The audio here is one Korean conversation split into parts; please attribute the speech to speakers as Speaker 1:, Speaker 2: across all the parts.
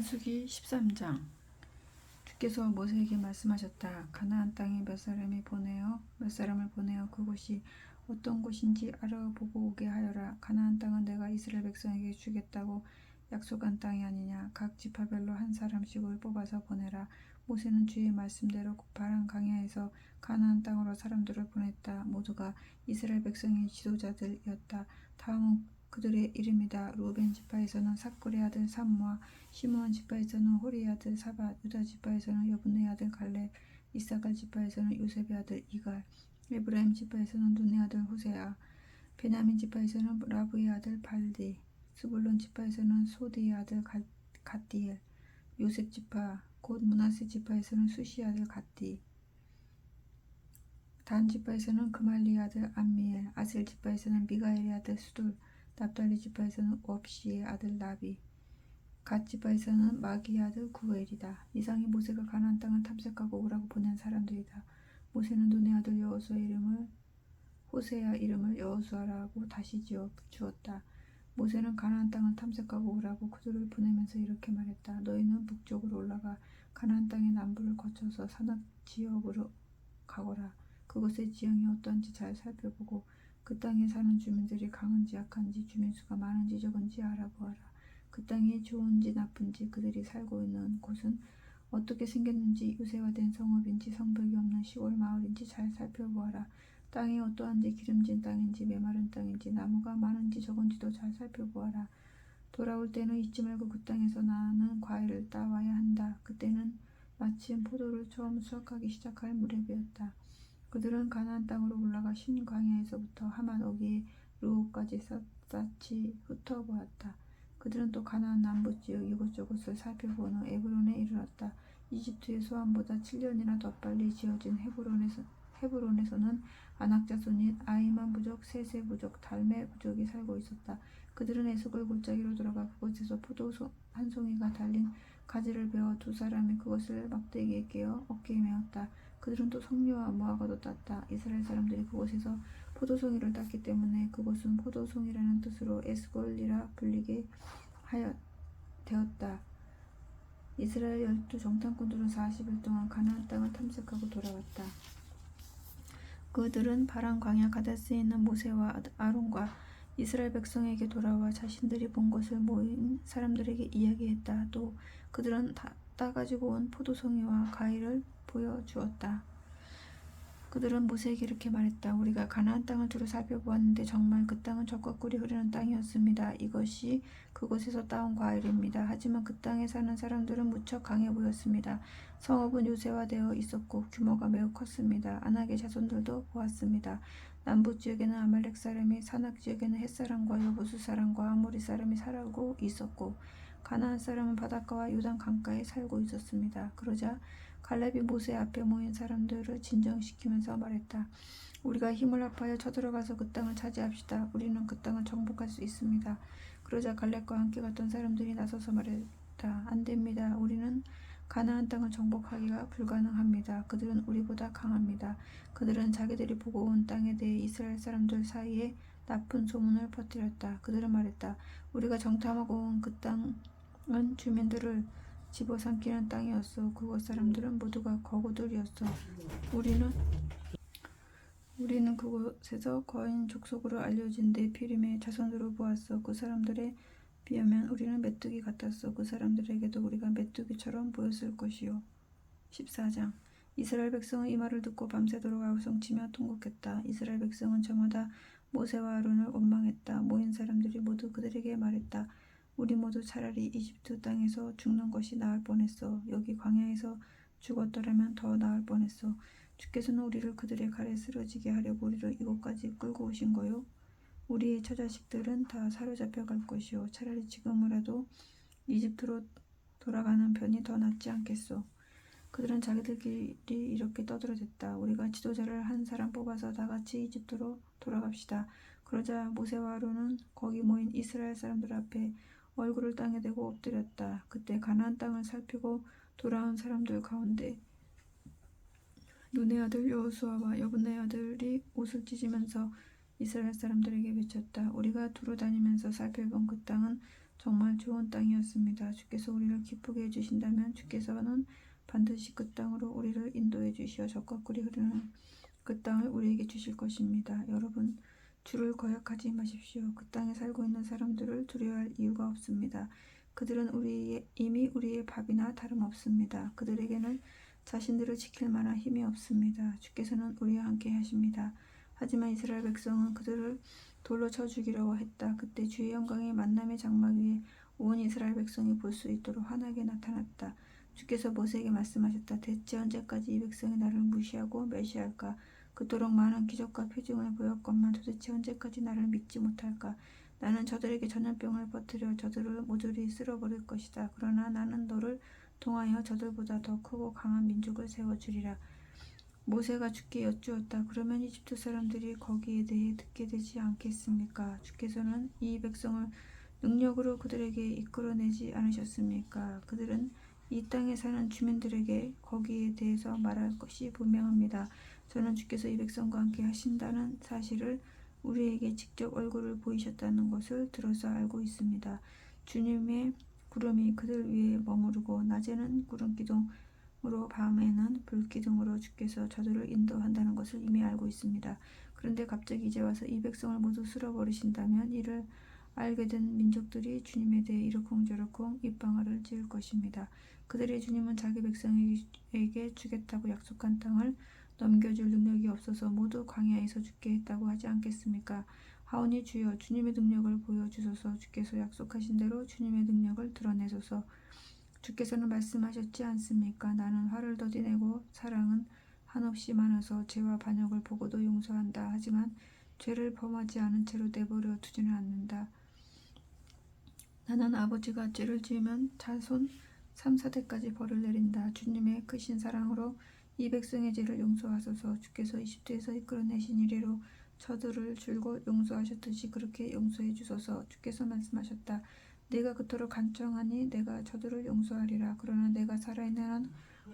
Speaker 1: 민수기 13장. 주께서 모세에게 말씀하셨다. 가나안 땅에 몇 사람을 보내어 그곳이 어떤 곳인지 알아보고 오게 하여라. 가나안 땅은 내가 이스라엘 백성에게 주겠다고 약속한 땅이 아니냐. 각 지파별로 한 사람씩을 뽑아서 보내라. 모세는 주의 말씀대로 파란 광야에서 가나안 땅으로 사람들을 보냈다. 모두가 이스라엘 백성의 지도자들이었다. 다음은 그들의 이름이다. 루벤 지파에서는 삭굴의 아들 삼무아, 시므온 지파에서는 호리의 아들 사밧, 유다 지파에서는 여분의 아들 갈렙, 이사갈 지파에서는 요셉의 아들 이갈, 에브라임 지파에서는 눈의 아들 호세아, 베냐민 지파에서는 라브의 아들 발디, 스불론 지파에서는 소디의 아들 갓디엘, 요셉 지파 곧 므낫세 지파에서는 수시의 아들 갓디, 단 지파에서는 그말리의 아들 암미엘, 아셀 지파에서는 미가엘의 아들 수둘, 납달리 지파에서는 옵시의 아들 나비, 갓 지파에서는 마기의 아들 구엘이다. 이상이 모세가 가나안 땅을 탐색하고 오라고 보낸 사람들이다. 모세는 눈의 아들 여호수아의 이름을 호세아 이름을 여호수아라고 다시 주었다. 모세는 가나안 땅을 탐색하고 오라고 그들을 보내면서 이렇게 말했다. 너희는 북쪽으로 올라가 가나안 땅의 남부를 거쳐서 산악 지역으로 가거라. 그곳의 지형이 어떤지 잘 살펴보고 그 땅에 사는 주민들이 강한지 약한지 주민수가 많은지 적은지 알아보아라. 그 땅이 좋은지 나쁜지 그들이 살고 있는 곳은 어떻게 생겼는지 유세화된 성읍인지 성벽이 없는 시골 마을인지 잘 살펴보아라. 땅이 어떠한지 기름진 땅인지 메마른 땅인지 나무가 많은지 적은지도 잘 살펴보아라. 돌아올 때는 잊지 말고 그 땅에서 나는 과일을 따와야 한다. 그때는 마침 포도를 처음 수확하기 시작할 무렵이었다. 그들은 가나안 땅으로 올라가 신 광야에서부터 하만 어귀의 르호까지 샅샅이 훑어보았다. 그들은 또 가나안 남부 지역 이곳저곳을 살펴본 후 에브론에 이르렀다. 이집트의 소환보다 7년이나 더 빨리 지어진 헤브론에서는 아낙 자손인 아히만 부족, 세세 부족, 달메 부족이 살고 있었다. 그들은 에스골 골짜기로 돌아가 그곳에서 포도 한 송이가 달린 가지를 베어 두 사람이 그것을 막대기에 깨어 어깨에 메었다. 그들은 또 석류와 무화과도 땄다. 이스라엘 사람들이 그곳에서 포도송이를 땄기 때문에 그곳은 포도송이라는 뜻으로 에스골이라 불리게 되었다. 이스라엘 12 정탐꾼들은 40일 동안 가나안 땅을 탐색하고 돌아왔다. 그들은 파란 광야 가데스에 있는 모세와 아론과 이스라엘 백성에게 돌아와 자신들이 본 것을 모인 사람들에게 이야기했다. 또 그들은 따가지고 온 포도송이와 과일을 보여주었다. 그들은 모세에게 이렇게 말했다. 우리가 가나안 땅을 두루 살펴보았는데 정말 그 땅은 젖과 꿀이 흐르는 땅이었습니다. 이것이 그곳에서 따온 과일입니다. 하지만 그 땅에 사는 사람들은 무척 강해 보였습니다. 성읍은 요새화되어 있었고 규모가 매우 컸습니다. 아낙의 자손들도 보았습니다. 남부 지역에는 아말렉 사람이, 산악 지역에는 헷 사람과 여부수 사람과 아모리 사람이 살고 있었고 가나안 사람은 바닷가와 요단 강가에 살고 있었습니다. 그러자 갈렙이 모세 앞에 모인 사람들을 진정시키면서 말했다. 우리가 힘을 합하여 쳐들어가서 그 땅을 차지합시다. 우리는 그 땅을 정복할 수 있습니다. 그러자 갈렙과 함께 갔던 사람들이 나서서 말했다. 안 됩니다. 우리는 가나안 땅을 정복하기가 불가능합니다. 그들은 우리보다 강합니다. 그들은 자기들이 보고 온 땅에 대해 이스라엘 사람들 사이에 나쁜 소문을 퍼뜨렸다. 그들은 말했다. 우리가 정탐하고 온 그 땅은 주민들을 집어삼키는 땅이었어. 그곳 사람들은 모두가 거구들이었어. 우리는 그곳에서 거인 족속으로 알려진 네피림의 자손으로 보았어. 그 사람들에 비하면 우리는 메뚜기 같았어. 그 사람들에게도 우리가 메뚜기처럼 보였을 것이요. 14장. 이스라엘 백성은 이 말을 듣고 밤새도록 아우성치며 통곡했다. 이스라엘 백성은 저마다 모세와 아론을 원망했다. 모인 사람들이 모두 그들에게 말했다. 우리 모두 차라리 이집트 땅에서 죽는 것이 나을 뻔했어. 여기 광야에서 죽었더라면 더 나을 뻔했어. 주께서는 우리를 그들의 칼에 쓰러지게 하려고 우리를 이곳까지 끌고 오신 거요. 우리의 처자식들은 다 사로잡혀 갈 것이요. 차라리 지금이라도 이집트로 돌아가는 편이 더 낫지 않겠소. 그들은 자기들끼리 이렇게 떠들어댔다. 우리가 지도자를 한 사람 뽑아서 다같이 이집트로 돌아갑시다. 그러자 모세와 아론은 거기 모인 이스라엘 사람들 앞에 얼굴을 땅에 대고 엎드렸다. 그때 가나안 땅을 살피고 돌아온 사람들 가운데 눈의 아들 여호수아와 여분의 아들이 옷을 찢으면서 이스라엘 사람들에게 외쳤다. 우리가 두루 다니면서 살펴본 그 땅은 정말 좋은 땅이었습니다. 주께서 우리를 기쁘게 해주신다면 주께서는 반드시 그 땅으로 우리를 인도해 주시어 젖과 꿀이 흐르는 그 땅을 우리에게 주실 것입니다. 여러분, 주를 거역하지 마십시오. 그 땅에 살고 있는 사람들을 두려워할 이유가 없습니다. 그들은 이미 우리의 밥이나 다름없습니다. 그들에게는 자신들을 지킬 만한 힘이 없습니다. 주께서는 우리와 함께 하십니다. 하지만 이스라엘 백성은 그들을 돌로 쳐 죽이려고 했다. 그때 주의 영광이 만남의 장막 위에 온 이스라엘 백성이 볼 수 있도록 환하게 나타났다. 주께서 모세에게 말씀하셨다. 대체 언제까지 이 백성이 나를 무시하고 멸시할까? 그토록 많은 기적과 표징을 보였건만 도대체 언제까지 나를 믿지 못할까? 나는 저들에게 전염병을 퍼뜨려 저들을 모조리 쓸어버릴 것이다. 그러나 나는 너를 통하여 저들보다 더 크고 강한 민족을 세워주리라. 모세가 주께 여쭈었다. 그러면 이집트 사람들이 거기에 대해 듣게 되지 않겠습니까? 주께서는 이 백성을 능력으로 그들에게 이끌어내지 않으셨습니까? 그들은 이 땅에 사는 주민들에게 거기에 대해서 말할 것이 분명합니다. 저는 주께서 이 백성과 함께 하신다는 사실을 우리에게 직접 얼굴을 보이셨다는 것을 들어서 알고 있습니다. 주님의 구름이 그들 위에 머무르고 낮에는 구름기둥으로 밤에는 불기둥으로 주께서 저들을 인도한다는 것을 이미 알고 있습니다. 그런데 갑자기 이제 와서 이 백성을 모두 쓸어버리신다면 이를 알게 된 민족들이 주님에 대해 이러쿵저러쿵 입방아를 찌을 것입니다. 그들의 주님은 자기 백성에게 주겠다고 약속한 땅을 넘겨줄 능력이 없어서 모두 광야에서 죽게 했다고 하지 않겠습니까? 하오니 주여 주님의 능력을 보여주소서. 주께서 약속하신 대로 주님의 능력을 드러내소서. 주께서는 말씀하셨지 않습니까? 나는 화를 더디내고 사랑은 한없이 많아서 죄와 반역을 보고도 용서한다. 하지만 죄를 범하지 않은 채로 내버려 두지는 않는다. 나는 아버지가 죄를 지으면 자손 3, 4대까지 벌을 내린다. 주님의 크신 사랑으로 이 백성의 죄를 용서하소서. 주께서 이집트에서 이끌어내신 이래로 저들을 줄곧 용서하셨듯이 그렇게 용서해 주소서. 주께서 말씀하셨다. 내가 그토록 간청하니 내가 저들을 용서하리라. 그러나 내가 살아있는 한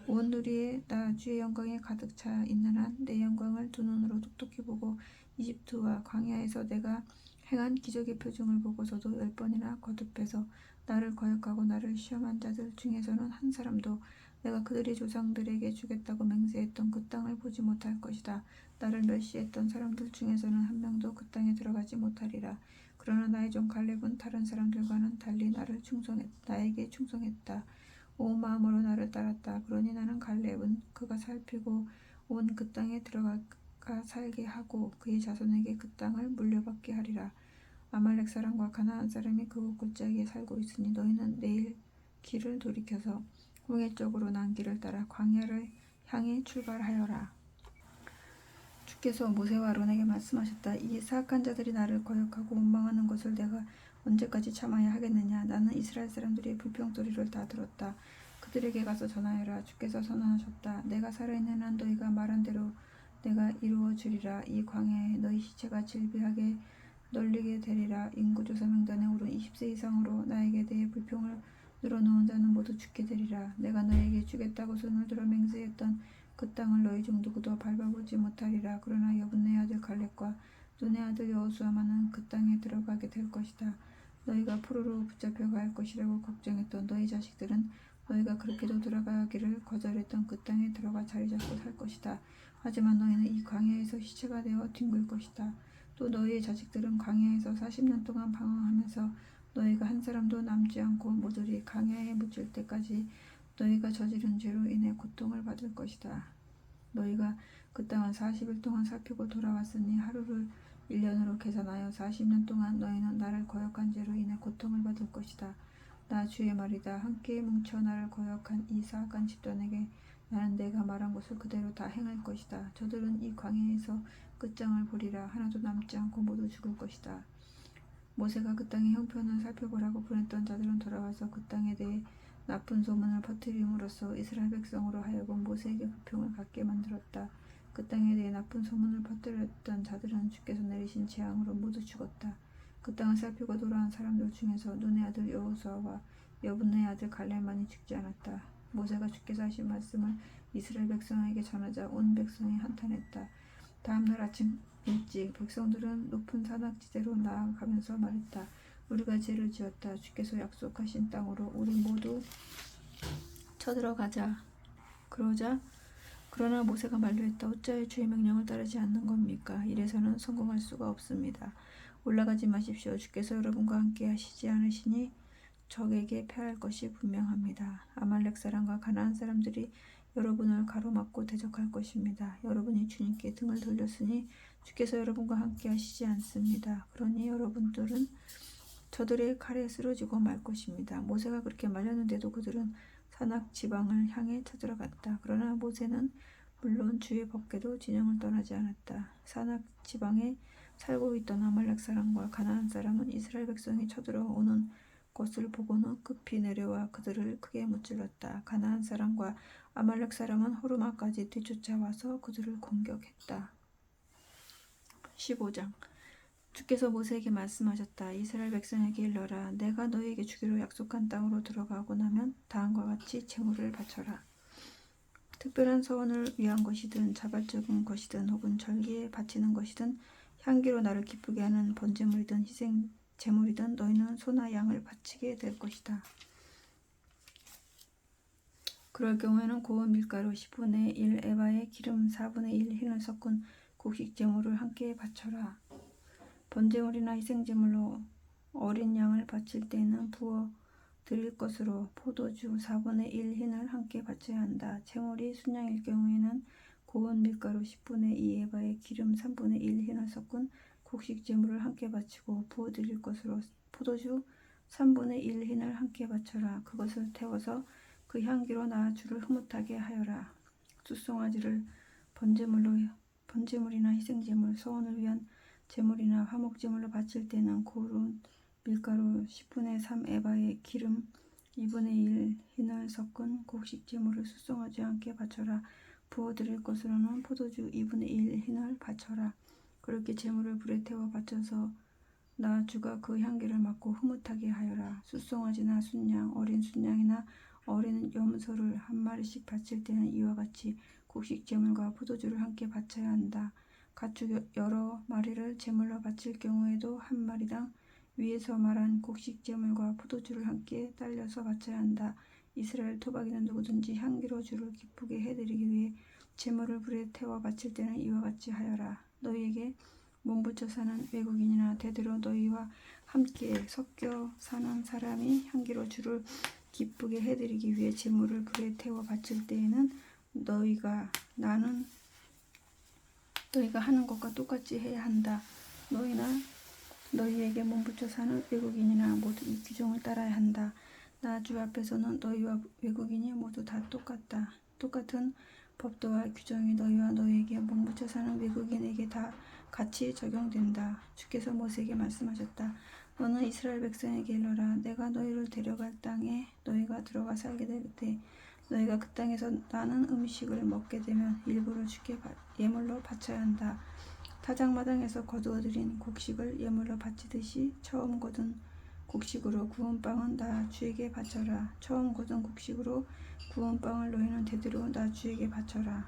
Speaker 1: 온 누리에 나 주의 영광에 가득 차 있는 한 내 영광을 두 눈으로 똑똑히 보고 이집트와 광야에서 내가 행한 기적의 표징을 보고서도 10번이나 거듭해서 나를 거역하고 나를 시험한 자들 중에서는 한 사람도 내가 그들의 조상들에게 주겠다고 맹세했던 그 땅을 보지 못할 것이다. 나를 멸시했던 사람들 중에서는 한 명도 그 땅에 들어가지 못하리라. 그러나 나의 종 갈렙은 다른 사람들과는 달리 나에게 충성했다. 온 마음으로 나를 따랐다. 그러니 나는 갈렙은 그가 살피고 온 그 땅에 들어가 살게 하고 그의 자손에게 그 땅을 물려받게 하리라. 아말렉 사람과 가나안 사람이 그곳 골짜기에 살고 있으니 너희는 내일 길을 돌이켜서 홍해 쪽으로 난 길을 따라 광야를 향해 출발하여라. 주께서 모세와 아론에게 말씀하셨다. 이 사악한 자들이 나를 거역하고 원망하는 것을 내가 언제까지 참아야 하겠느냐. 나는 이스라엘 사람들의 불평소리를 다 들었다. 그들에게 가서 전하여라. 주께서 선언하셨다. 내가 살아있는 한 너희가 말한 대로 내가 이루어 주리라. 이 광야에 너희 시체가 질비하게 널리게 되리라. 인구조사 명단에 오른 20세 이상으로 나에게 대해 불평을 늘어놓은 자는 모두 죽게 되리라. 내가 너에게 주겠다고 손을 들어 맹세했던 그 땅을 너희 중 누구도 밟아보지 못하리라. 그러나 여분네 아들 갈렙과 눈의 아들 여호수아만은 그 땅에 들어가게 될 것이다. 너희가 포로로 붙잡혀 갈 것이라고 걱정했던 너희 자식들은 너희가 그렇게도 들어가기를 거절했던 그 땅에 들어가 자리 잡고 살 것이다. 하지만 너희는 이 광야에서 시체가 되어 뒹굴 것이다. 또 너희의 자식들은 광야에서 40년 동안 방황하면서 너희가 한 사람도 남지 않고 모조리 광야에 묻힐 때까지 너희가 저지른 죄로 인해 고통을 받을 것이다. 너희가 그 땅을 40일 동안 살피고 돌아왔으니 하루를 1년으로 계산하여 40년 동안 너희는 나를 거역한 죄로 인해 고통을 받을 것이다. 나 주의 말이다. 함께 뭉쳐 나를 거역한 이 사악한 집단에게 나는 내가 말한 것을 그대로 다 행할 것이다. 저들은 이 광야에서 끝장을 보리라. 하나도 남지 않고 모두 죽을 것이다. 모세가 그 땅의 형편을 살펴보라고 보냈던 자들은 돌아와서 그 땅에 대해 나쁜 소문을 퍼뜨림으로써 이스라엘 백성으로 하여금 모세에게 불평을 갖게 만들었다. 그 땅에 대해 나쁜 소문을 퍼뜨렸던 자들은 주께서 내리신 재앙으로 모두 죽었다. 그 땅을 살피고 돌아온 사람들 중에서 눈의 아들 여호수아와 여분네 아들 갈렙만이 죽지 않았다. 모세가 주께서 하신 말씀을 이스라엘 백성에게 전하자 온 백성이 한탄했다. 다음 날 아침 일찍 백성들은 높은 산악지대로 나아가면서 말했다. 우리가 죄를 지었다. 주께서 약속하신 땅으로 우리 모두 쳐들어가자. 그러나 모세가 만류했다. 어찌하여 주의 명령을 따르지 않는 겁니까? 이래서는 성공할 수가 없습니다. 올라가지 마십시오. 주께서 여러분과 함께 하시지 않으시니 적에게 패할 것이 분명합니다. 아말렉 사람과 가나안 사람들이 여러분을 가로막고 대적할 것입니다. 여러분이 주님께 등을 돌렸으니 주께서 여러분과 함께 하시지 않습니다. 그러니 여러분들은 저들의 칼에 쓰러지고 말 것입니다. 모세가 그렇게 말렸는데도 그들은 산악 지방을 향해 쳐들어갔다. 그러나 모세는 물론 주의 법궤도 진영을 떠나지 않았다. 산악 지방에 살고 있던 아말렉 사람과 가나안 사람은 이스라엘 백성이 쳐들어오는 것을 보고는 급히 내려와 그들을 크게 무찔렀다. 가나안 사람과 아말렉 사람은 호르마까지 뒤쫓아와서 그들을 공격했다. 15장. 주께서 모세에게 말씀하셨다. 이스라엘 백성에게 일러라. 내가 너희에게 주기로 약속한 땅으로 들어가고 나면 다음과 같이 제물을 바쳐라. 특별한 서원을 위한 것이든 자발적인 것이든 혹은 절기에 바치는 것이든 향기로 나를 기쁘게 하는 번제물이든 희생 제물이든 너희는 소나 양을 바치게 될 것이다. 그럴 경우에는 고운 밀가루 10분의 1 에바에 기름 4분의 1 흰을 섞은 곡식 제물을 함께 바쳐라. 번제물이나 희생제물로 어린 양을 바칠 때에는 부어 드릴 것으로 포도주 4분의 1 흰을 함께 바쳐야 한다. 제물이 순양일 경우에는 고운 밀가루 10분의 2 에바에 기름 3분의 1 흰을 섞은 곡식 제물을 함께 바치고 부어 드릴 것으로 포도주 3분의 1 흰을 함께 바쳐라. 그것을 태워서 그 향기로 나 주를 흐뭇하게 하여라. 숫송아지를 번제물이나 희생제물, 서원을 위한 제물이나 화목제물로 바칠 때는 고운 밀가루 10분의 3 에바에 기름 2분의 1 흰을 섞은 곡식 제물을 숫송아지와 함께 바쳐라. 부어 드릴 것으로는 포도주 2분의 1 흰을 바쳐라. 그렇게 제물을 불에 태워 바쳐서 나 주가 그 향기를 맡고 흐뭇하게 하여라. 숫송아지나 순양, 어린 순양이나 어린 염소를 한 마리씩 바칠 때는 이와 같이 곡식 제물과 포도주를 함께 바쳐야 한다. 가축 여러 마리를 제물로 바칠 경우에도 한 마리당 위에서 말한 곡식 제물과 포도주를 함께 딸려서 바쳐야 한다. 이스라엘 토박이는 누구든지 향기로 주를 기쁘게 해드리기 위해 제물을 불에 태워 바칠 때는 이와 같이 하여라. 너희에게 몸붙여 사는 외국인이나 대대로 너희와 함께 섞여 사는 사람이 향기로 주를 기쁘게 해드리기 위해 제물을 불에 태워 바칠 때에는 너희가 하는 것과 똑같이 해야 한다. 너희나 너희에게 몸붙여 사는 외국인이나 모두 이 규정을 따라야 한다. 나 주 앞에서는 너희와 외국인이 모두 다 똑같다. 똑같은 법도와 규정이 너희와 너희에게 몸붙여 사는 외국인에게 다 같이 적용된다. 주께서 모세에게 말씀하셨다. 너는 이스라엘 백성에게 일러라. 내가 너희를 데려갈 땅에 너희가 들어가 살게 될 때 너희가 그 땅에서 나는 음식을 먹게 되면 일부를 주께 예물로 바쳐야 한다. 타작마당에서 거두어들인 곡식을 예물로 바치듯이 처음 거둔 곡식으로 구운 빵은 나 주에게 바쳐라. 처음 거둔 곡식으로 구운 빵을 너희는 대대로 나 주에게 바쳐라.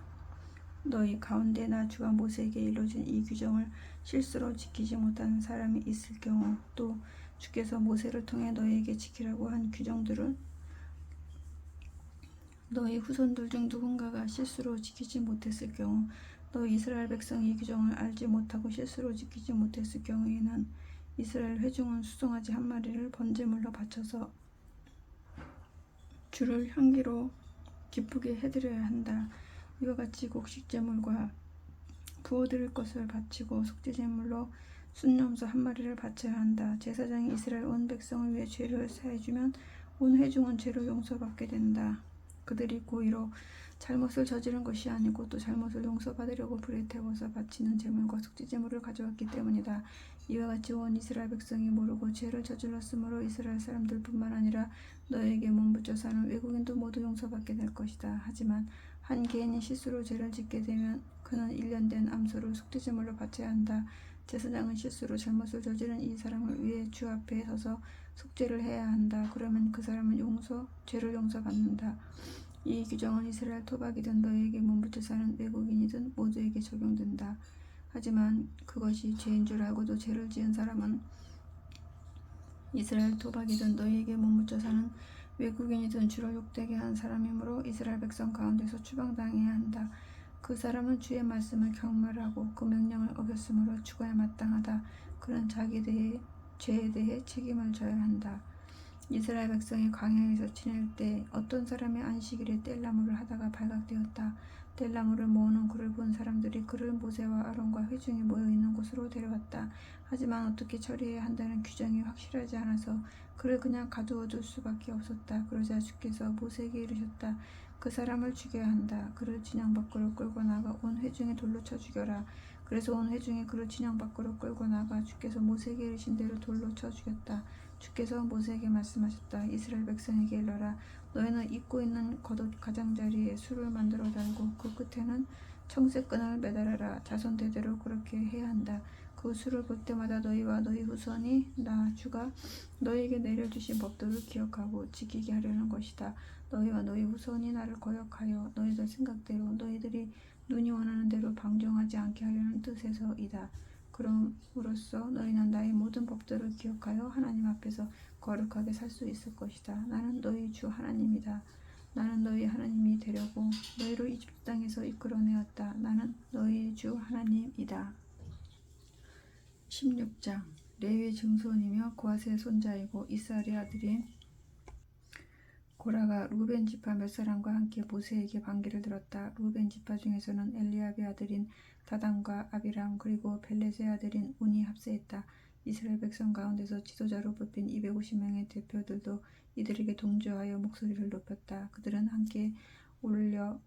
Speaker 1: 너희 가운데 나 주가 모세에게 일러준 이 규정을 실수로 지키지 못하는 사람이 있을 경우, 또 주께서 모세를 통해 너희에게 지키라고 한 규정들을 너희 후손들 중 누군가가 실수로 지키지 못했을 경우, 너희 이스라엘 백성이 이 규정을 알지 못하고 실수로 지키지 못했을 경우에는 이스라엘 회중은 숫송아지 한 마리를 번제물로 바쳐서 주를 향기로 기쁘게 해드려야 한다. 이와 같이 곡식제물과 부어드릴 것을 바치고 속죄제물로 순염소 한 마리를 바쳐야 한다. 제사장이 이스라엘 온 백성을 위해 죄를 사해주면 온 회중은 죄로 용서받게 된다. 그들이 고의로 잘못을 저지른 것이 아니고 또 잘못을 용서받으려고 불에 태워서 바치는 제물과 속죄제물을 가져왔기 때문이다. 이와 같이 온 이스라엘 백성이 모르고 죄를 저질렀으므로 이스라엘 사람들뿐만 아니라 너에게 몸붙여 사는 외국인도 모두 용서받게 될 것이다. 하지만 한 개인이 실수로 죄를 짓게 되면 그는 1년 된 암소를 속죄제물로 바쳐야 한다. 제사장은 실수로 잘못을 저지른 이 사람을 위해 주 앞에 서서 속죄를 해야 한다. 그러면 그 사람은 죄를 용서받는다. 이 규정은 이스라엘 토박이든 너희에게 몸붙여 사는 외국인이든 모두에게 적용된다. 하지만 그것이 죄인 줄 알고도 죄를 지은 사람은 이스라엘 토박이든 너희에게 못묻혀 사는 외국인이든 주를 욕되게 한 사람이므로 이스라엘 백성 가운데서 추방당해야 한다. 그 사람은 주의 말씀을 경멸하고 그 명령을 어겼으므로 죽어야 마땅하다. 그는 자기 죄에 대해 책임을 져야 한다. 이스라엘 백성이 광야에서 지낼 때 어떤 사람이 안식일에 뗄나무를 하다가 발각되었다. 뗄나무를 모으는 그를 본 사람들이 그를 모세와 아론과 회중이 모여있는 곳으로 데려왔다. 하지만 어떻게 처리해야 한다는 규정이 확실하지 않아서 그를 그냥 가두어둘 수밖에 없었다. 그러자 주께서 모세에게 이르셨다. 그 사람을 죽여야 한다. 그를 진영 밖으로 끌고 나가 온 회중에 돌로 쳐 죽여라. 그래서 온 회중이 그를 진영 밖으로 끌고 나가 주께서 모세에게 이르신 대로 돌로 쳐 죽였다. 주께서 모세에게 말씀하셨다. 이스라엘 백성에게 일러라. 너희는 입고 있는 겉옷 가장자리에 술을 만들어 달고 그 끝에는 청색끈을 매달아라. 자손 대대로 그렇게 해야 한다. 그 술을 볼 때마다 너희와 너희 후손이 나 주가 너희에게 내려주신 법도를 기억하고 지키게 하려는 것이다. 너희와 너희 후손이 나를 거역하여 너희들 생각대로 너희들이 눈이 원하는 대로 방종하지 않게 하려는 뜻에서이다. 그럼으로써 너희는 나의 모든 법들을 기억하여 하나님 앞에서 거룩하게 살 수 있을 것이다. 나는 너희 주 하나님이다. 나는 너희 하나님이 되려고 너희를 이집트 땅에서 이끌어내었다. 나는 너희의 주 하나님이다. 16장 레위의 증손이며 고핫의 손자이고 이스라엘의 아들인 고라가 루벤 지파 몇 사람과 함께 모세에게 반기를 들었다. 루벤 지파 중에서는 엘리압의 아들인 다단과 아비람 그리고 벨렛의 아들인 운이 합세했다. 이스라엘 백성 가운데서 지도자로 뽑힌 250명의 대표들도 이들에게 동조하여 목소리를 높였다. 그들은 함께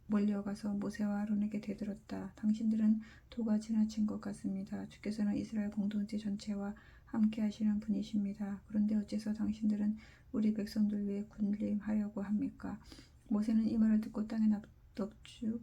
Speaker 1: 몰려가서 모세와 아론에게 대들었다. 당신들은 도가 지나친 것 같습니다. 주께서는 이스라엘 공동체 전체와 함께 하시는 분이십니다. 그런데 어째서 당신들은 우리 백성들 위해 군림하려고 합니까? 모세는 이 말을 듣고 땅에 넙죽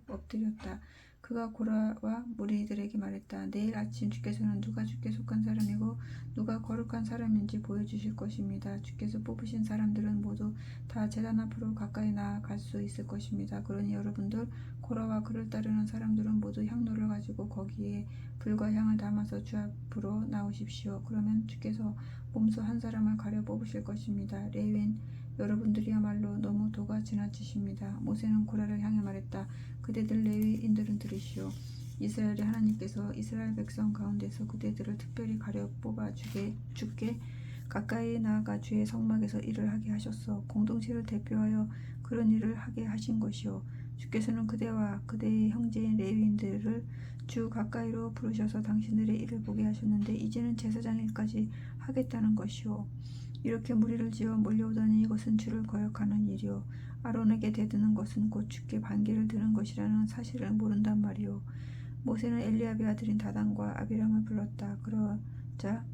Speaker 1: 엎드렸다. 그가 고라와 무리들에게 말했다. 내일 아침 주께서는 누가 주께 속한 사람이고 누가 거룩한 사람인지 보여주실 것입니다. 주께서 뽑으신 사람들은 모두 다 제단 앞으로 가까이 나아갈 수 있을 것입니다. 그러니 여러분들 고라와 그를 따르는 사람들은 모두 향로를 가지고 거기에 불과 향을 담아서 주 앞으로 나오십시오. 그러면 주께서 몸소 한 사람을 가려 뽑으실 것입니다. 레위인 여러분들이야말로 너무 도가 지나치십니다. 모세는 고라를 향해 말했다. 그대들 레위인들은 들으시오. 이스라엘의 하나님께서 이스라엘 백성 가운데서 그대들을 특별히 가려 뽑아 주께 가까이 나아가 주의 성막에서 일을 하게 하셨소. 공동체를 대표하여 그런 일을 하게 하신 것이오. 주께서는 그대와 그대의 형제인 레위인들을 주 가까이로 부르셔서 당신들의 일을 보게 하셨는데 이제는 제사장 일까지 하겠다는 것이오. 이렇게 무리를 지어 몰려오다니 이것은 주를 거역하는 일이오. 아론에게 대드는 것은 곧 주께 반기를 드는 것이라는 사실을 모른단 말이오. 모세는 엘리압의 아들인 다단과 아비람을 불렀다. 그러자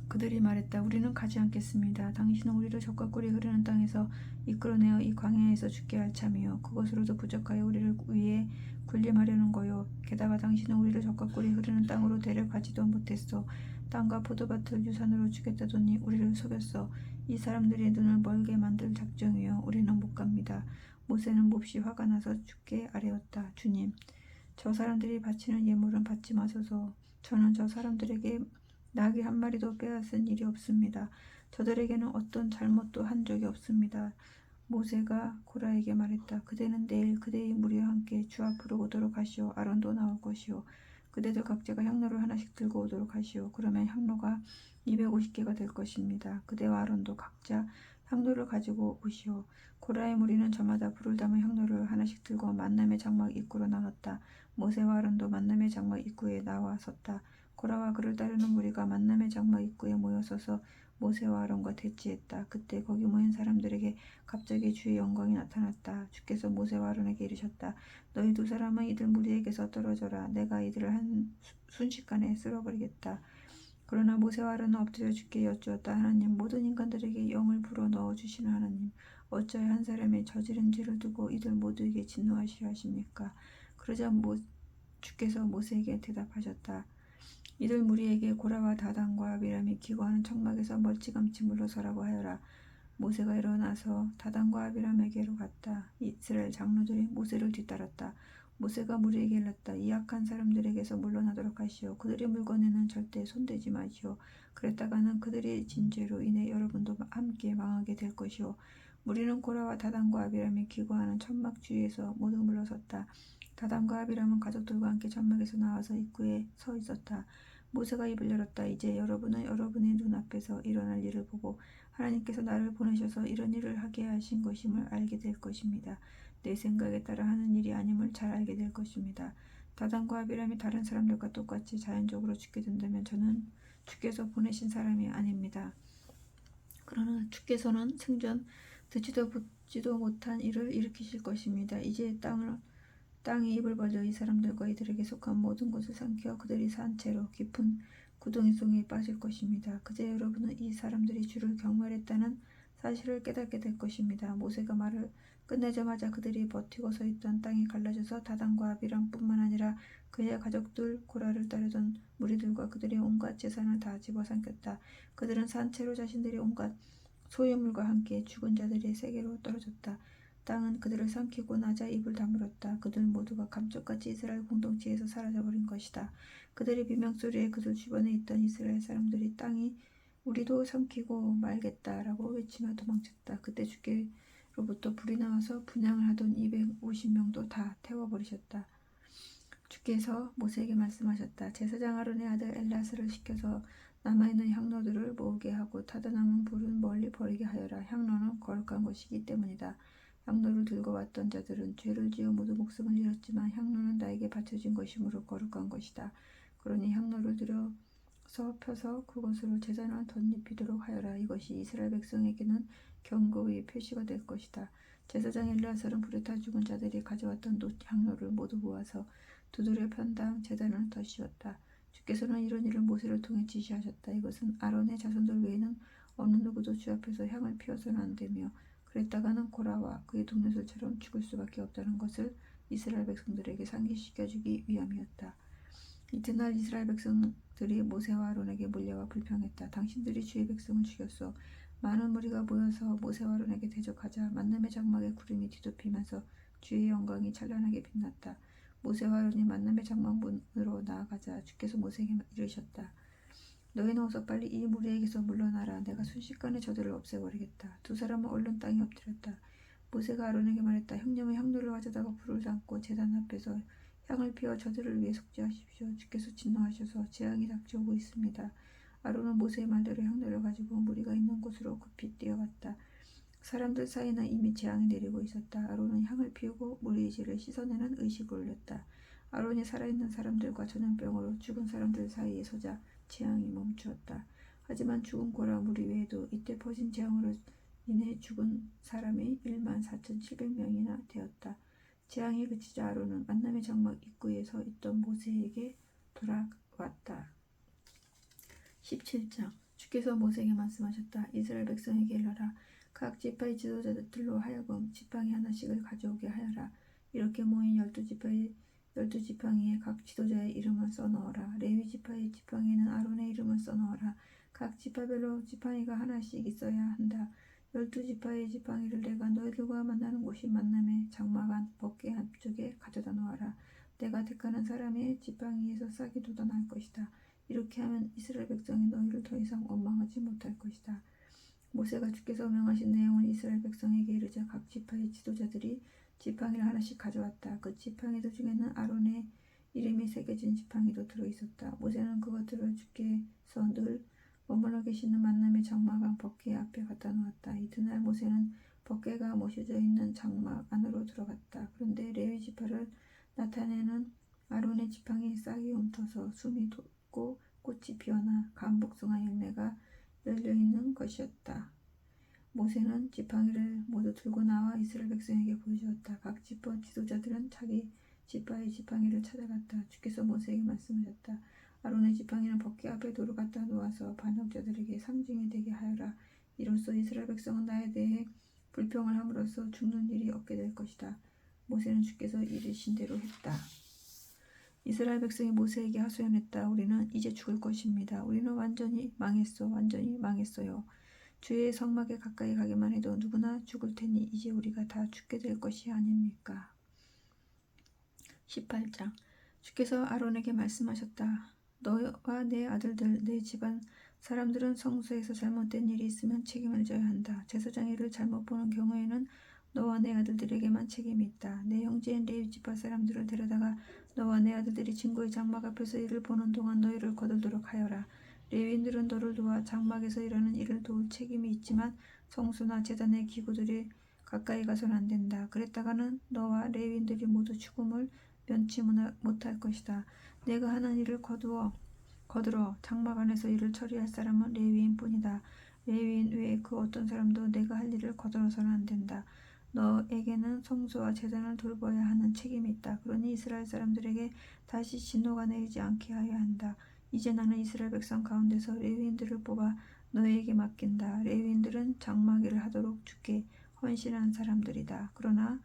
Speaker 1: 그들이 말했다. 우리는 가지 않겠습니다. 당신은 우리를 적과 꿀이 흐르는 땅에서 이끌어내어 이 광야에서 죽게 할 참이요. 그것으로도 부족하여 우리를 위해 군림하려는 거요. 게다가 당신은 우리를 적과 꿀이 흐르는 땅으로 데려가지도 못했어. 땅과 포도밭을 유산으로 주겠다더니 우리를 속였어. 이 사람들의 눈을 멀게 만들 작정이요. 우리는 못 갑니다. 모세는 몹시 화가 나서 주께 아뢰었다. 주님, 저 사람들이 바치는 예물은 받지 마소서. 저는 저 사람들에게 나귀 한 마리도 빼앗은 일이 없습니다. 저들에게는 어떤 잘못도 한 적이 없습니다. 모세가 고라에게 말했다. 그대는 내일 그대의 무리와 함께 주 앞으로 오도록 하시오. 아론도 나올 것이오. 그대들 각자가 향로를 하나씩 들고 오도록 하시오. 그러면 향로가 250개가 될 것입니다. 그대와 아론도 각자 향로를 가지고 오시오. 고라의 무리는 저마다 불을 담은 향로를 하나씩 들고 만남의 장막 입구로 나갔다. 모세와 아론도 만남의 장막 입구에 나와 섰다. 고라와 그를 따르는 무리가 만남의 장막 입구에 모여서서 모세와 아론과 대치했다. 그때 거기 모인 사람들에게 갑자기 주의 영광이 나타났다. 주께서 모세와 아론에게 이르셨다. 너희 두 사람은 이들 무리에게서 떨어져라. 내가 이들을 순식간에 쓸어버리겠다. 그러나 모세와 아론은 엎드려 주께 여쭈었다. 하나님, 모든 인간들에게 영을 불어 넣어주시는 하나님, 어찌하여 한 사람의 저지른 죄를 두고 이들 모두에게 진노하시려 하십니까? 그러자 주께서 모세에게 대답하셨다. 이들 무리에게 고라와 다단과 아비람이 기거하는 청막에서 멀찌감치 물러서라고 하여라. 모세가 일어나서 다단과 아비람에게로 갔다. 이스라엘 장로들이 모세를 뒤따랐다. 모세가 무리에게 일렀다. 이 악한 사람들에게서 물러나도록 하시오. 그들의 물건에는 절대 손대지 마시오. 그랬다가는 그들이 진 죄로 인해 여러분도 함께 망하게 될 것이요. 무리는 고라와 다단과 아비람이 기거하는 천막 주위에서 모두 물러섰다. 다단과 아비람은 가족들과 함께 천막에서 나와서 입구에 서 있었다. 모세가 입을 열었다. 이제 여러분은 여러분의 눈앞에서 일어날 일을 보고 하나님께서 나를 보내셔서 이런 일을 하게 하신 것임을 알게 될 것입니다. 내 생각에 따라 하는 일이 아님을 잘 알게 될 것입니다. 다단과 아비람이 다른 사람들과 똑같이 자연적으로 죽게 된다면 저는 주께서 보내신 사람이 아닙니다. 그러나 주께서는 생전 듣지도 보지도 못한 일을 일으키실 것입니다. 이제 땅이 입을 벌려 이 사람들과 이들에게 속한 모든 것을 삼켜 그들이 산 채로 깊은 구덩이 속에 빠질 것입니다. 그제 여러분은 이 사람들이 주를 경멸했다는 사실을 깨닫게 될 것입니다. 모세가 말을 끝내자마자 그들이 버티고 서 있던 땅이 갈라져서 다단과 아비람뿐만 아니라 그의 가족들, 고라를 따르던 무리들과 그들의 온갖 재산을 다 집어삼켰다. 그들은 산 채로 자신들의 온갖 소유물과 함께 죽은 자들의 세계로 떨어졌다. 땅은 그들을 삼키고 나자 입을 다물었다. 그들 모두가 감쪽같이 이스라엘 공동체에서 사라져버린 것이다. 그들의 비명소리에 그들 주변에 있던 이스라엘 사람들이 땅이 우리도 삼키고 말겠다라고 외치며 도망쳤다. 그때 주께로부터 불이 나와서 분향을 하던 250명도 다 태워버리셨다. 주께서 모세에게 말씀하셨다. 제사장 아론의 아들 엘라스를 시켜서 남아있는 향로들을 모으게 하고 타다 남은 불은 멀리 버리게 하여라. 향로는 거룩한 것이기 때문이다. 향로를 들고 왔던 자들은 죄를 지어 모두 목숨을 잃었지만 향로는 나에게 바쳐진 것이므로 거룩한 것이다. 그러니 향로를 들여서 펴서 그것으로 제단을 덧입히도록 하여라. 이것이 이스라엘 백성에게는 경고의 표시가 될 것이다. 제사장 엘르아살은 불에 타 죽은 자들이 가져왔던 향로를 모두 모아서 두드려 편 다음 제단을 덧씌웠다. 주께서는 이런 일을 모세를 통해 지시하셨다. 이것은 아론의 자손들 외에는 어느 누구도 주 앞에서 향을 피워서는 안 되며 그랬다가는 고라와 그의 동료들처럼 죽을 수밖에 없다는 것을 이스라엘 백성들에게 상기시켜주기 위함이었다. 이튿날 이스라엘 백성들이 모세와 아론에게 몰려와 불평했다. 당신들이 주의 백성을 죽였소. 많은 무리가 모여서 모세와 아론에게 대적하자 만남의 장막에 구름이 뒤덮이면서 주의 영광이 찬란하게 빛났다. 모세와 아론이 만남의 장막 문으로 나아가자 주께서 모세에게 이르셨다. 너희는 어서 빨리 이 무리에게서 물러나라. 내가 순식간에 저들을 없애버리겠다. 두 사람은 얼른 땅에 엎드렸다. 모세가 아론에게 말했다. 형님은 향로를 가져다가 불을 담고 제단 앞에서 향을 피워 저들을 위해 속죄하십시오. 주께서 진노하셔서 재앙이 닥쳐오고 있습니다. 아론은 모세의 말대로 향로를 가지고 무리가 있는 곳으로 급히 뛰어갔다. 사람들 사이는 이미 재앙이 내리고 있었다. 아론은 향을 피우고 무리의 죄를 씻어내는 의식을 올렸다. 아론이 살아있는 사람들과 전염병으로 죽은 사람들 사이에 서자 재앙이 멈추었다. 하지만 죽은 고라 무리 외에도 이때 퍼진 재앙으로 인해 죽은 사람이 14,700명이나 되었다. 재앙이 그치자 아론은 만남의 장막 입구에 서 있던 모세에게 돌아왔다. 17장 주께서 모세에게 말씀하셨다. 이스라엘 백성에게 일러라. 각 지파의 지도자들로 하여금 지팡이 하나씩을 가져오게 하여라. 이렇게 모인 12지팡이에 각 지도자의 이름을 써넣어라. 레위 지파의 지팡이에는 아론의 이름을 써넣어라. 각 지파별로 지팡이가 하나씩 있어야 한다. 12지파의 지팡이를 내가 너희들과 만나는 곳이 만남의 장막 안 벗개 한쪽에 가져다 놓아라. 내가 택하는 사람의 지팡이에서 싹이 돋아날 것이다. 이렇게 하면 이스라엘 백성이 너희를 더 이상 원망하지 못할 것이다. 모세가 주께서 명하신 내용을 이스라엘 백성에게 이르자 각 지파의 지도자들이 지팡이를 하나씩 가져왔다. 그 지팡이들 중에는 아론의 이름이 새겨진 지팡이도 들어있었다. 모세는 그것들을 주께서 늘 머물러 계시는 만남의 장막 벗개 앞에 갖다 놓았다. 이튿날 모세는 벗개가 모셔져 있는 장막 안으로 들어갔다. 그런데 레위 지파를 나타내는 아론의 지팡이 싹이 움터서 숨이 돋고 꽃이 피어나 감복숭아 열매가 열려있는 것이었다. 모세는 지팡이를 모두 들고 나와 이스라엘 백성에게 보여주었다. 각 지파 지도자들은 자기 지파의 지팡이를 찾아갔다. 주께서 모세에게 말씀하셨다. 아론의 지팡이는 벗개 앞에 돌을 갖다 놓아서 반역자들에게 상징이 되게 하여라. 이로써 이스라엘 백성은 나에 대해 불평을 함으로써 죽는 일이 없게 될 것이다. 모세는 주께서 이르신 대로 했다. 이스라엘 백성이 모세에게 하소연했다. 우리는 이제 죽을 것입니다. 우리는 완전히 망했어요. 주의 성막에 가까이 가기만 해도 누구나 죽을 테니 이제 우리가 다 죽게 될 것이 아닙니까? 18장 주께서 아론에게 말씀하셨다. 너와 내 아들들, 내 집안 사람들은 성소에서 잘못된 일이 있으면 책임을 져야 한다. 제사장이 이를 잘못 보는 경우에는 너와 내 아들들에게만 책임이 있다. 내 형제인 레위 지파 사람들을 데려다가 너와 내 아들들이 진고의 장막 앞에서 이를 보는 동안 너희를 거들도록 하여라. 레위인들은 너를 도와 장막에서 일하는 일을 도울 책임이 있지만 성소나 제단의 기구들이 가까이 가서는 안 된다. 그랬다가는 너와 레위인들이 모두 죽음을 면치 못할 것이다. 내가 하는 일을 거들어 장막 안에서 일을 처리할 사람은 레위인뿐이다. 레위인 외에 그 어떤 사람도 내가 할 일을 거들어서는 안 된다. 너에게는 성소와 제단을 돌봐야 하는 책임이 있다. 그러니 이스라엘 사람들에게 다시 진노가 내리지 않게 하여야 한다. 이제 나는 이스라엘 백성 가운데서 레위인들을 뽑아 너에게 맡긴다. 레위인들은 장막 일을 하도록 주께 헌신한 사람들이다. 그러나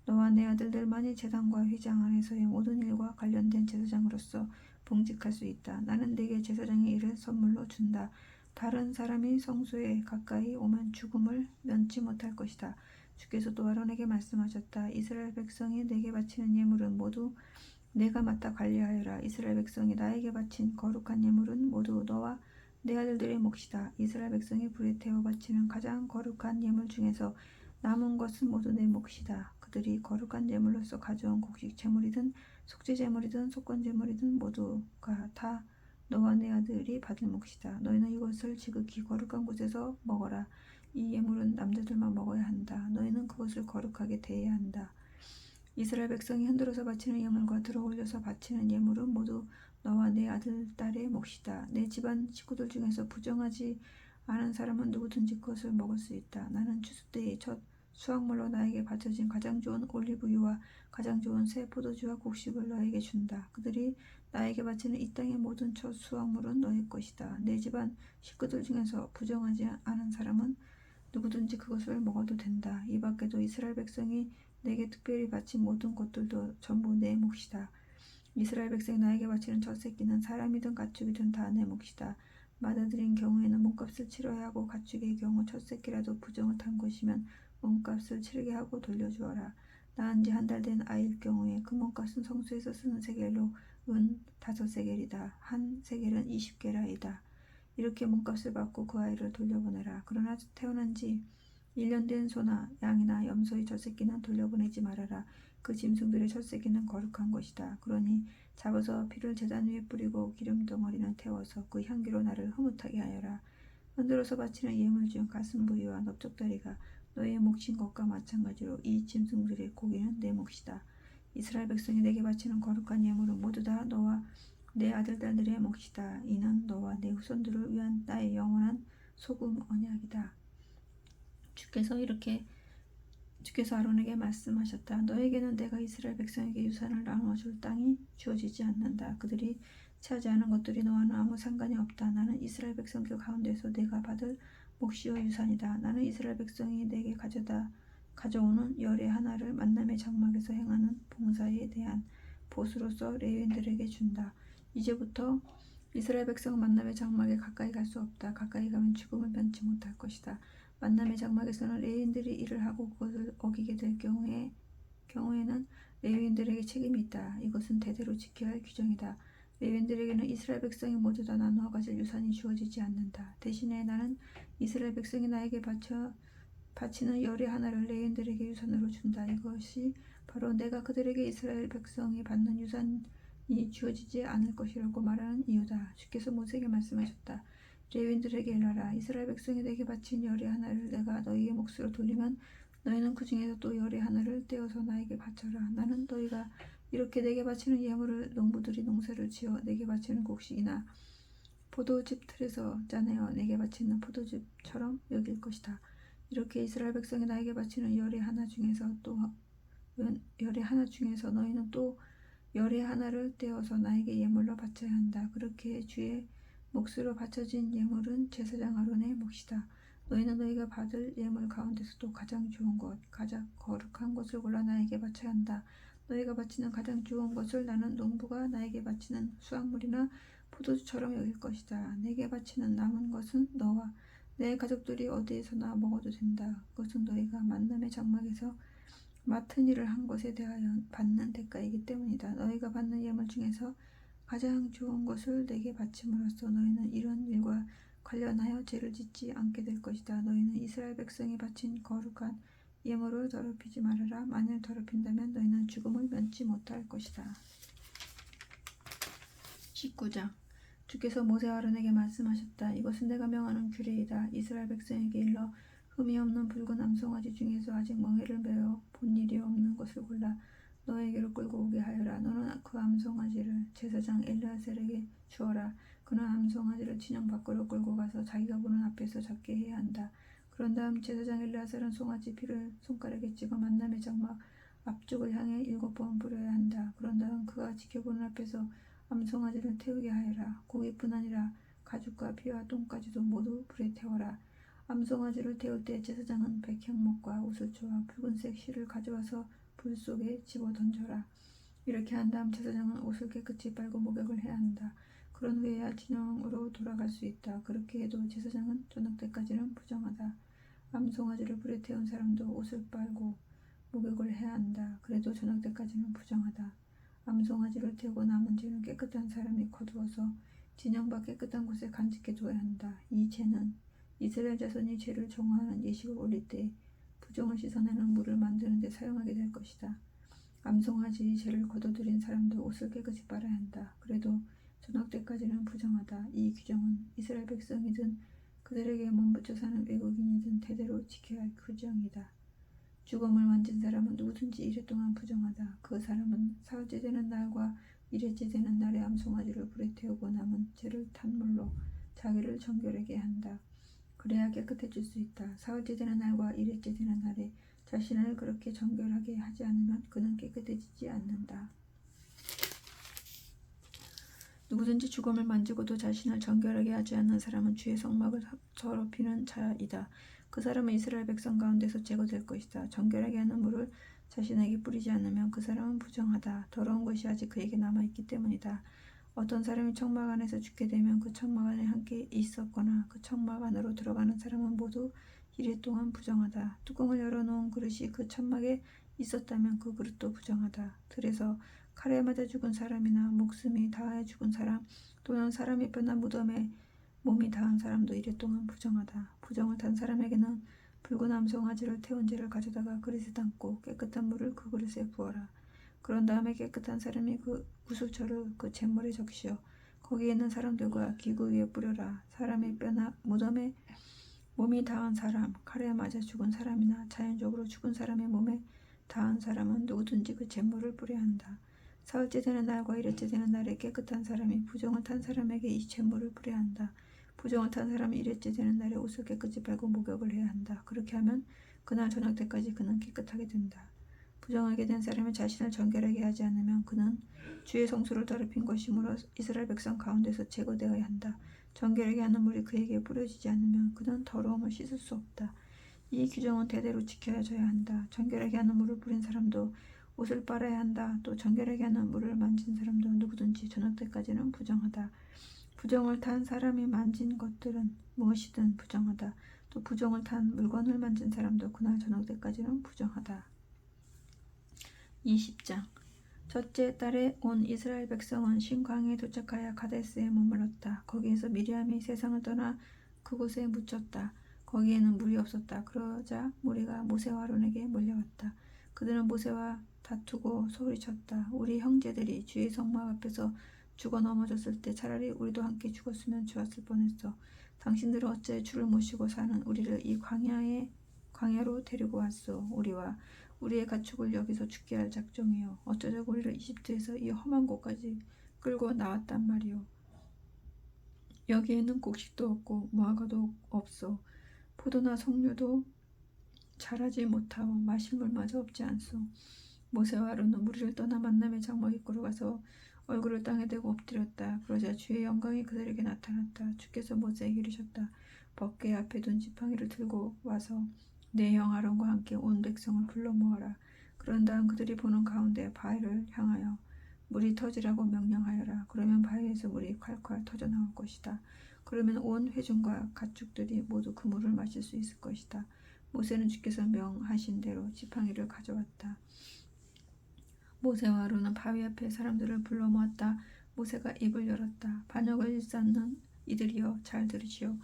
Speaker 1: 너와 내 아들들만이 제단과 휘장 안에서의 모든 일과 관련된 제사장으로서 봉직할 수 있다. 나는 네게 제사장의 일을 선물로 준다. 다른 사람이 성소에 가까이 오면 죽음을 면치 못할 것이다. 주께서 또 아론에게 말씀하셨다. 이스라엘 백성이 내게 바치는 예물은 모두 내가 맡아 관리하여라. 이스라엘 백성이 나에게 바친 거룩한 예물은 모두 너와 내 아들들의 몫이다. 이스라엘 백성이 불에 태워 바치는 가장 거룩한 예물 중에서 남은 것은 모두 내 몫이다. 그들이 거룩한 예물로서 가져온 곡식 제물이든 속죄 제물이든 속건 제물이든 모두가 다 너와 내 아들이 받을 몫이다. 너희는 이것을 지극히 거룩한 곳에서 먹어라. 이 예물은 남자들만 먹어야 한다. 너희는 그것을 거룩하게 대해야 한다. 이스라엘 백성이 흔들어서 바치는 예물과 들어 올려서 바치는 예물은 모두 너와 내 아들, 딸의 몫이다. 내 집안 식구들 중에서 부정하지 않은 사람은 누구든지 그것을 먹을 수 있다. 나는 추수 때의 첫 수확물로 나에게 바쳐진 가장 좋은 올리브유와 가장 좋은 새 포도주와 곡식을 너에게 준다. 그들이 나에게 바치는 이 땅의 모든 첫 수확물은 너희 것이다. 내 집안 식구들 중에서 부정하지 않은 사람은 누구든지 그것을 먹어도 된다. 이 밖에도 이스라엘 백성이 내게 특별히 바친 모든 것들도 전부 내 몫이다. 이스라엘 백성이 나에게 바치는 첫 새끼는 사람이든 가축이든 다 내 몫이다. 맏아들인 경우에는 몸값을 치러야 하고 가축의 경우 첫 새끼라도 부정을 탄 것이면 몸값을 치르게 하고 돌려주어라. 낳은 지 한 달 된 아이일 경우에 그 몸값은 성소에서 쓰는 세겔로 은 5세겔이다. 한 세겔은 20게라이다. 이렇게 몸값을 받고 그 아이를 돌려보내라. 그러나 태어난 지 1년 된 소나 양이나 염소의 첫 새끼는 돌려보내지 말아라. 그 짐승들의 첫 새끼는 거룩한 것이다. 그러니 잡아서 피를 제단 위에 뿌리고 기름 덩어리는 태워서 그 향기로 나를 흐뭇하게 하여라. 흔들어서 바치는 예물 중 가슴 부위와 넓적다리가 너의 몫인 것과 마찬가지로 이 짐승들의 고기는 내 몫이다. 이스라엘 백성이 내게 바치는 거룩한 예물은 모두 다 너와 내 아들, 딸들의 몫이다. 이는 너와 내 후손들을 위한 나의 영원한 소금 언약이다. 주께서 아론에게 말씀하셨다. 너에게는 내가 이스라엘 백성에게 유산을 나누어줄 땅이 주어지지 않는다. 그들이 차지하는 것들이 너와는 아무 상관이 없다. 나는 이스라엘 백성들 가운데서 내가 받을 몫이요 유산이다. 나는 이스라엘 백성이 내게 가져오는 열의 하나를 만남의 장막에서 행하는 봉사에 대한 보수로서 레위인들에게 준다. 이제부터 이스라엘 백성은 만남의 장막에 가까이 갈 수 없다. 가까이 가면 죽음을 면치 못할 것이다. 만남의 장막에서는 레위인들이 일을 하고 그것을 어기게 될 경우에는 레위인들에게 책임이 있다. 이것은 대대로 지켜야 할 규정이다. 레위인들에게는 이스라엘 백성이 모두 다 나누어 가질 유산이 주어지지 않는다. 대신에 나는 이스라엘 백성이 나에게 바치는 열의 하나를 레위인들에게 유산으로 준다. 이것이 바로 내가 그들에게 이스라엘 백성이 받는 유산이 주어지지 않을 것이라고 말하는 이유다. 주께서 모세에게 말씀하셨다. 레위인들에게 일러라. 이스라엘 백성이 내게 바친 열의 하나를 내가 너희의 몫으로 돌리면 너희는 그 중에서 또 열의 하나를 떼어서 나에게 바쳐라. 나는 너희가 이렇게 내게 바치는 예물을 농부들이 농사를 지어 내게 바치는 곡식이나 포도즙 틀에서 짜내어 내게 바치는 포도즙처럼 여길 것이다. 이렇게 이스라엘 백성이 나에게 바치는 열의 하나 중에서 너희는 또 열의 하나를 떼어서 나에게 예물로 바쳐야 한다. 그렇게 주의 몫으로 바쳐진 예물은 제사장 아론의 몫이다. 너희는 너희가 받을 예물 가운데서도 가장 좋은 것, 가장 거룩한 것을 골라 나에게 바쳐야 한다. 너희가 바치는 가장 좋은 것을 나는 농부가 나에게 바치는 수확물이나 포도주처럼 여길 것이다. 내게 바치는 남은 것은 너와 내 가족들이 어디에서나 먹어도 된다. 그것은 너희가 만남의 장막에서 맡은 일을 한 것에 대하여 받는 대가이기 때문이다. 너희가 받는 예물 중에서 가장 좋은 것을 내게 바침으로써 너희는 이런 일과 관련하여 죄를 짓지 않게 될 것이다. 너희는 이스라엘 백성이 바친 거룩한 예물을 더럽히지 말아라. 만일 더럽힌다면 너희는 죽음을 면치 못할 것이다. 19장. 주께서 모세와 아론에게 말씀하셨다. 이것은 내가 명하는 규례이다. 이스라엘 백성에게 일러 흠이 없는 붉은 암송아지 중에서 아직 멍에를 메어 본 일이 없는 것을 골라 너에게로 끌고 오게 하여라. 너는 그 암송아지를 제사장 엘르아살에게 주어라. 그는 암송아지를 진영 밖으로 끌고 가서 자기가 보는 앞에서 잡게 해야 한다. 그런 다음 제사장 엘르아살은 송아지 피를 손가락에 찍어 만남의 장막 앞쪽을 향해 7번 뿌려야 한다. 그런 다음 그가 지켜보는 앞에서 암송아지를 태우게 하여라. 고기뿐 아니라 가죽과 피와 똥까지도 모두 불에 태워라. 암송아지를 태울 때 제사장은 백향목과 우슬초와 붉은색 실을 가져와서 불 속에 집어 던져라. 이렇게 한 다음 제사장은 옷을 깨끗이 빨고 목욕을 해야 한다. 그런 후에야 진영으로 돌아갈 수 있다. 그렇게 해도 제사장은 저녁 때까지는 부정하다. 암송아지를 불에 태운 사람도 옷을 빨고 목욕을 해야 한다. 그래도 저녁 때까지는 부정하다. 암송아지를 태우고 남은 죄는 깨끗한 사람이 거두어서 진영 밖 깨끗한 곳에 간직해 둬야 한다. 이 죄는 이스라엘 자손이 죄를 정화하는 예식을 올릴 때 부정을 씻어내는 물을 만드는 데 사용하게 될 것이다. 암송아지의 죄를 거둬들인 사람도 옷을 깨끗이 빨아야 한다. 그래도 저녁 때까지는 부정하다. 이 규정은 이스라엘 백성이든 그들에게 몸붙여 사는 외국인이든 대대로 지켜야 할 규정이다. 죽음을 만진 사람은 누구든지 이래 동안 부정하다. 그 사람은 사흘째 되는 날과 일회째 되는 날에 암송아지를 불에 태우고 남은 죄를 탄 물로 자기를 정결하게 한다. 그래야 깨끗해질 수 있다. 사흘째 되는 날과 일회째 되는 날에 자신을 그렇게 정결하게 하지 않으면 그는 깨끗해지지 않는다. 누구든지 죽음을 만지고도 자신을 정결하게 하지 않는 사람은 주의 성막을 더럽히는 자이다. 그 사람은 이스라엘 백성 가운데서 제거될 것이다. 정결하게 하는 물을 자신에게 뿌리지 않으면 그 사람은 부정하다. 더러운 것이 아직 그에게 남아있기 때문이다. 어떤 사람이 청막 안에서 죽게 되면 그 청막 안에 함께 있었거나 그 청막 안으로 들어가는 사람은 모두 이래 동안 부정하다. 뚜껑을 열어놓은 그릇이 그 천막에 있었다면 그 그릇도 부정하다. 들에서 칼에 맞아 죽은 사람이나 목숨이 닿아 죽은 사람 또는 사람이 뼈나 무덤에 몸이 닿은 사람도 이래 동안 부정하다. 부정을 탄 사람에게는 붉은 암송아지를 태운 재를 가져다가 그릇에 담고 깨끗한 물을 그 그릇에 부어라. 그런 다음에 깨끗한 사람이 그 우슬초를 그 잿물에 적시어 거기에 있는 사람들과 기구 위에 뿌려라. 사람의 뼈나 무덤에 몸이 닿은 사람, 칼에 맞아 죽은 사람이나 자연적으로 죽은 사람의 몸에 닿은 사람은 누구든지 그 잿물을 뿌려야 한다. 사흘째 되는 날과 일회째 되는 날에 깨끗한 사람이 부정을 탄 사람에게 이 잿물을 뿌려야 한다. 부정을 탄 사람이 일회째 되는 날에 옷을 깨끗이 빨고 목욕을 해야 한다. 그렇게 하면 그날 저녁 때까지 그는 깨끗하게 된다. 부정하게 된 사람이 자신을 정결하게 하지 않으면 그는 주의 성소를 더럽힌 것이므로 이스라엘 백성 가운데서 제거되어야 한다. 정결하게 하는 물이 그에게 뿌려지지 않으면 그는 더러움을 씻을 수 없다. 이 규정은 대대로 지켜져야 한다. 정결하게 하는 물을 뿌린 사람도 옷을 빨아야 한다. 또 정결하게 하는 물을 만진 사람도 누구든지 저녁 때까지는 부정하다. 부정을 탄 사람이 만진 것들은 무엇이든 부정하다. 또 부정을 탄 물건을 만진 사람도 그날 저녁 때까지는 부정하다. 20장. 첫째 달에 온 이스라엘 백성은 신광야에 도착하여 가데스에 머물렀다. 거기에서 미리암이 세상을 떠나 그곳에 묻혔다. 거기에는 물이 없었다. 그러자 무리가 모세와 아론에게 몰려왔다. 그들은 모세와 다투고 소리쳤다. 우리 형제들이 주의 성막 앞에서 죽어 넘어졌을 때 차라리 우리도 함께 죽었으면 좋았을 뻔했어. 당신들은 어째 주를 모시고 사는 우리를 이 광야로 데리고 왔소. 우리와 우리의 가축을 여기서 죽게 할 작정이요. 어쩌자고 우리를 이집트에서 이 험한 곳까지 끌고 나왔단 말이오. 여기에는 곡식도 없고 무화과도 없소. 포도나 석류도 자라지 못하고 마실 물마저 없지 않소. 모세와 아론은 무리를 떠나 만남의 장막 입구로 가서 얼굴을 땅에 대고 엎드렸다. 그러자 주의 영광이 그들에게 나타났다. 주께서 모세에게 이르셨다. 법궤 앞에 둔 지팡이를 들고 와서 내 형 아론과 함께 온 백성을 불러 모아라. 그런 다음 그들이 보는 가운데 바위를 향하여 물이 터지라고 명령하여라. 그러면 바위에서 물이 콸콸 터져 나올 것이다. 그러면 온 회중과 가축들이 모두 그 물을 마실 수 있을 것이다. 모세는 주께서 명하신 대로 지팡이를 가져왔다. 모세와 아론은 바위 앞에 사람들을 불러 모았다. 모세가 입을 열었다. 반역을 일삼는 이들이여 잘 들으시오.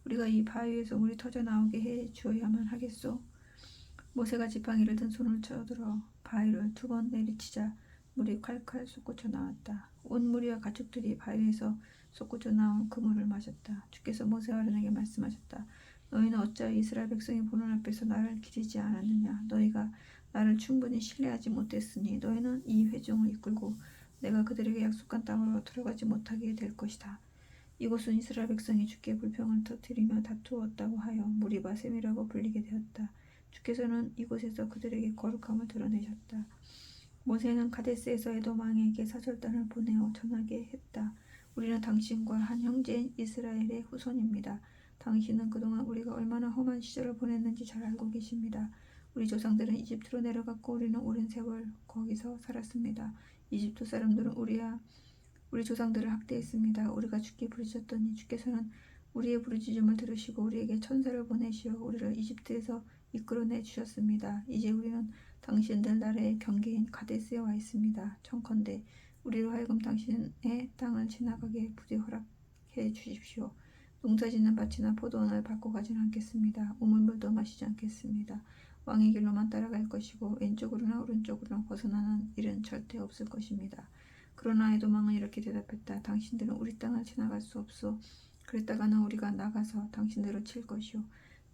Speaker 1: 우리가 이 바위에서 물이 터져 나오게 해 주어야만 하겠소. 모세가 지팡이를 든 손을 쳐들어 바위를 2번 내리치자 물이 콸콸 솟구쳐 나왔다. 온 무리와 가축들이 바위에서 솟구쳐 나온 그 물을 마셨다. 주께서 모세와 아론에게 말씀하셨다. 너희는 어찌하여 이스라엘 백성이 보는 앞에서 나를 기리지 않았느냐. 너희가 나를 충분히 신뢰하지 못했으니 너희는 이 회중을 이끌고 내가 그들에게 약속한 땅으로 들어가지 못하게 될 것이다. 이곳은 이스라엘 백성이 주께 불평을 터뜨리며 다투었다고 하여 무리바 셈이라고 불리게 되었다. 주께서는 이곳에서 그들에게 거룩함을 드러내셨다. 모세는 가데스에서 에돔 왕에게 사절단을 보내어 전하게 했다. 우리는 당신과 한 형제인 이스라엘의 후손입니다. 당신은 그동안 우리가 얼마나 험한 시절을 보냈는지 잘 알고 계십니다. 우리 조상들은 이집트로 내려갔고 우리는 오랜 세월 거기서 살았습니다. 이집트 사람들은 우리 조상들을 학대했습니다. 우리가 주께 부르짖었더니 주께서는 우리의 부르짖음을 들으시고 우리에게 천사를 보내시어 우리를 이집트에서 이끌어내 주셨습니다. 이제 우리는 당신들 나라의 경계인 가데스에 와 있습니다. 청컨대 우리로 하여금 당신의 땅을 지나가게 부디 허락해 주십시오. 농사짓는 밭이나 포도원을 밟고 가지는 않겠습니다. 우물물도 마시지 않겠습니다. 왕의 길로만 따라갈 것이고 왼쪽으로나 오른쪽으로나 벗어나는 일은 절대 없을 것입니다. 그러나 에돔왕은 이렇게 대답했다. 당신들은 우리 땅을 지나갈 수 없소. 그랬다가는 우리가 나가서 당신들을 칠 것이오.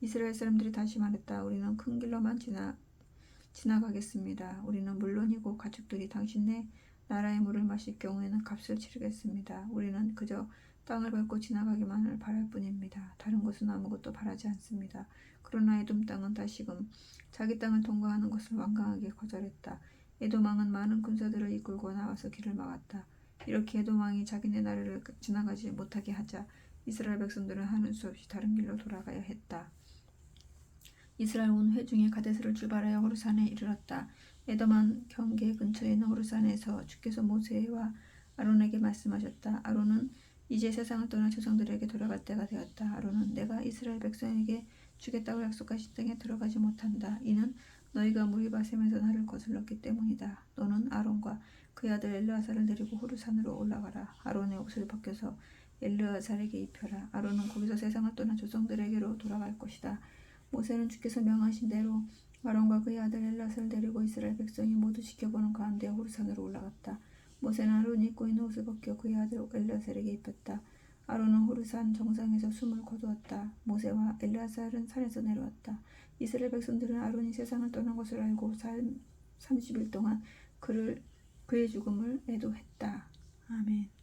Speaker 1: 이스라엘 사람들이 다시 말했다. 우리는 큰 길로만 지나가겠습니다. 우리는 물론이고 가축들이 당신네 나라의 물을 마실 경우에는 값을 치르겠습니다. 우리는 그저 땅을 밟고 지나가기만을 바랄 뿐입니다. 다른 것은 아무것도 바라지 않습니다. 그러나 에돔 땅은 다시금 자기 땅을 통과하는 것을 완강하게 거절했다. 에돔 왕은 많은 군사들을 이끌고 나와서 길을 막았다. 이렇게 에돔 왕이 자기네 나라를 지나가지 못하게 하자 이스라엘 백성들은 하는 수 없이 다른 길로 돌아가야 했다. 이스라엘 온 회중이 가데스를 출발하여 호르산에 이르렀다. 에돔한 경계 근처에 있는 호르산에서 주께서 모세와 아론에게 말씀하셨다. 아론은 이제 세상을 떠나 조상들에게 돌아갈 때가 되었다. 아론은 내가 이스라엘 백성에게 주겠다고 약속하신 땅에 들어가지 못한다. 이는 너희가 무리바셈에서 나를 거슬렀기 때문이다. 너는 아론과 그의 아들 엘르아살을 데리고 호르산으로 올라가라. 아론의 옷을 벗겨서 엘르아살에게 입혀라. 아론은 거기서 세상을 떠나 조상들에게로 돌아갈 것이다. 모세는 주께서 명하신 대로 아론과 그의 아들 엘르아살을 데리고 이스라엘 백성이 모두 지켜보는 가운데 호르산으로 올라갔다. 모세는 아론이 입고 있는 옷을 벗겨 그의 아들 엘르아살에게 입혔다. 아론은 호르산 정상에서 숨을 거두었다. 모세와 엘르아살은 산에서 내려왔다. 이스라엘 백성들은 아론이 세상을 떠난 것을 알고 30일 동안 그의 죽음을 애도했다. 아멘.